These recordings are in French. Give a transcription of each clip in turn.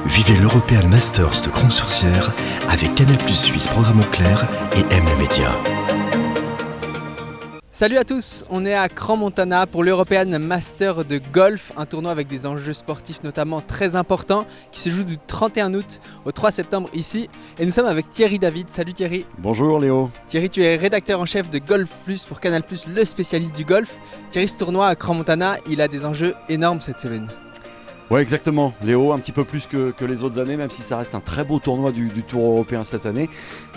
Vivez l'European Masters de Cron-sur-Sierre avec Canal+ Suisse Programme en clair et M le Média. Salut à tous, on est à Crans-Montana pour l'European Master de golf, un tournoi avec des enjeux sportifs notamment très importants qui se joue du 31 août au 3 septembre ici. Et nous sommes avec Thierry David. Salut Thierry. Bonjour Léo. Thierry, tu es rédacteur en chef de Golf Plus pour Canal+, le spécialiste du golf. Thierry, ce tournoi à Crans-Montana, il a des enjeux énormes cette semaine. Ouais, exactement Léo, un petit peu plus que les autres années, même si ça reste un très beau tournoi du Tour européen cette année.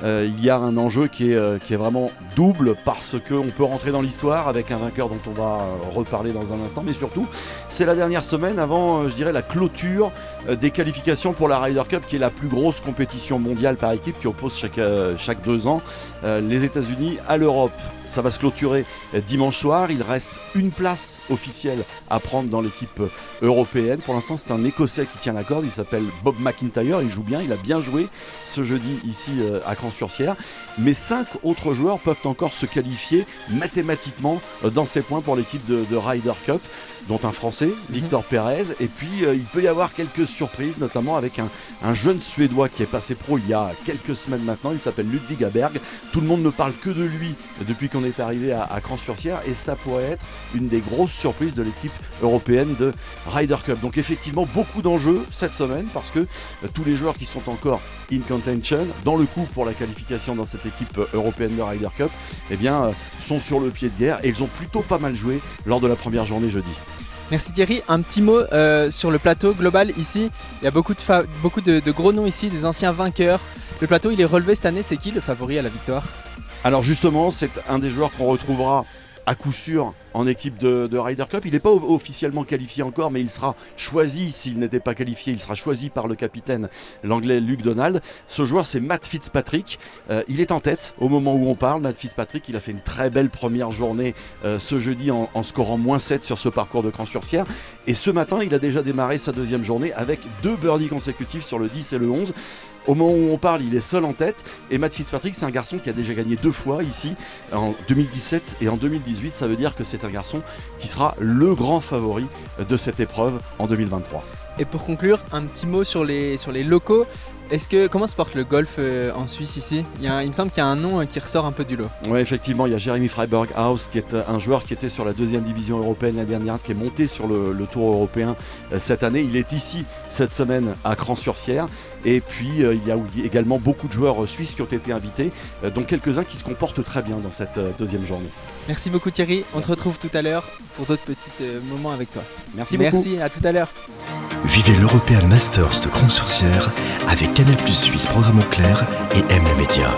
Il y a un enjeu qui est vraiment double parce qu'on peut rentrer dans l'histoire avec un vainqueur dont on va reparler dans un instant, mais surtout c'est la dernière semaine avant je dirais la clôture des qualifications pour la Ryder Cup, qui est la plus grosse compétition mondiale par équipe qui oppose chaque 2 ans les États-Unis à l'Europe. Ça va se clôturer dimanche soir. Il reste une place officielle à prendre dans l'équipe européenne. Pour l'instant, c'est un Écossais qui tient la corde. Il s'appelle Bob McIntyre. Il joue bien. Il a bien joué ce jeudi ici à Crans-sur-Sierre. Mais 5 autres joueurs peuvent encore se qualifier mathématiquement dans ces points pour l'équipe de Ryder Cup, dont un Français, Victor Perez. Et puis, il peut y avoir quelques surprises, notamment avec un jeune Suédois qui est passé pro il y a quelques semaines maintenant. Il s'appelle Ludvig Aberg. Tout le monde ne parle que de lui depuis qu'on est arrivé à Crans-sur-Sierre. Et ça pourrait être une des grosses surprises de l'équipe européenne de Ryder Cup. Donc effectivement, beaucoup d'enjeux cette semaine parce que tous les joueurs qui sont encore in contention, dans le coup pour la qualification dans cette équipe européenne de Ryder Cup, eh bien, sont sur le pied de guerre et ils ont plutôt pas mal joué lors de la première journée jeudi. Merci Thierry. Un petit mot sur le plateau global ici. Il y a beaucoup de gros noms ici, des anciens vainqueurs. Le plateau, il est relevé cette année. C'est qui le favori à la victoire ? Alors justement, c'est un des joueurs qu'on retrouvera à coup sûr en équipe de Ryder Cup. Il n'est pas officiellement qualifié encore, mais il sera choisi, s'il n'était pas qualifié, il sera choisi par le capitaine, l'anglais Luke Donald. Ce joueur, c'est Matt Fitzpatrick. Il est en tête au moment où on parle. Matt Fitzpatrick, il a fait une très belle première journée ce jeudi en scorant -7 sur ce parcours de Crans-sur-Sierre. Et ce matin, il a déjà démarré sa deuxième journée avec 2 birdies consécutifs sur le 10 et le 11. Au moment où on parle, il est seul en tête. Et Matt Fitzpatrick, c'est un garçon qui a déjà gagné 2 fois ici, en 2017 et en 2018. Ça veut dire que c'est un garçon qui sera le grand favori de cette épreuve en 2023. Et pour conclure, un petit mot sur les locaux. Comment se porte le golf en Suisse ici ? Il me semble qu'il y a un nom qui ressort un peu du lot. Oui, effectivement, il y a Jeremy Freiberg-Haus qui est un joueur qui était sur la 2e division européenne l'année dernière, qui est monté sur le Tour européen cette année. Il est ici cette semaine à Crans-sur-Sierre. Et puis il y a également beaucoup de joueurs suisses qui ont été invités, dont quelques-uns qui se comportent très bien dans cette 2e journée. Merci beaucoup Thierry, on te retrouve tout à l'heure pour d'autres petits moments avec toi. Merci beaucoup. Merci, à tout à l'heure. Vivez l'European Masters de Cron-sur-Sierre avec Canal+ Suisse Programme en clair et M le Média.